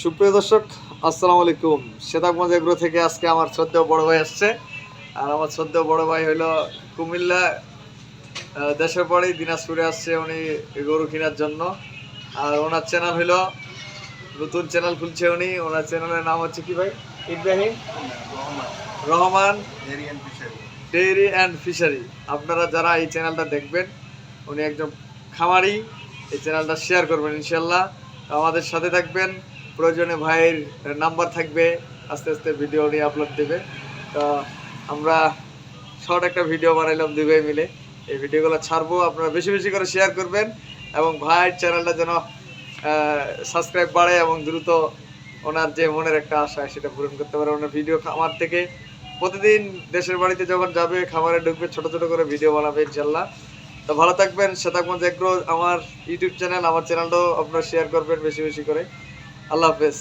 সুপ্রিয় দর্শক, আসসালামু আলাইকুম। সেতাবগঞ্জ এগ্রো থেকে আজকে আমার শ্রদ্ধেয় বড় ভাই আসছে। আর আমার শ্রদ্ধেয় বড় ভাই হইলো কুমিল্লা, দেশের বাড়ি দিনাজপুরে আসছে উনি গরু কেনার জন্য। আর ওনার চ্যানেল হইলো, নতুন চ্যানেল খুলছে উনি। ওনার চ্যানেলের নাম হচ্ছে কি ভাই? Ibrahim Rahman dairy and fishery. আপনারা যারা এই চ্যানেলটা দেখবেন, উনি একজন খামারি, এই চ্যানেলটা শেয়ার করবেন ইনশাল্লাহ। আমাদের সাথে থাকবেন, প্রয়োজনে ভাইয়ের নাম্বার থাকবে, আস্তে আস্তে ভিডিও নিয়ে আপলোড দেবে। তো আমরা শর্ট একটা ভিডিও বানাইলাম দুই ভাই মিলে, এই ভিডিওগুলো ছাড়বো, আপনারা বেশি বেশি করে শেয়ার করবেন এবং ভাইয়ের চ্যানেলটা যেন সাবস্ক্রাইব বাড়ে এবং দ্রুত ওনার যে মনের একটা আশা সেটা পূরণ করতে পারে। ওনার ভিডিও খামার থেকে প্রতিদিন দেশের বাড়িতে যখন যাবে, খামারে ঢুকবে, ছোট ছোট করে ভিডিও বানাবে ইনশাল্লাহ। তো ভালো থাকবেন। সেতাবগঞ্জ এগ্রো আমার ইউটিউব চ্যানেল, আমার চ্যানেলটাও আপনারা শেয়ার করবেন বেশি বেশি করে। আল্লাহ হাফেজ।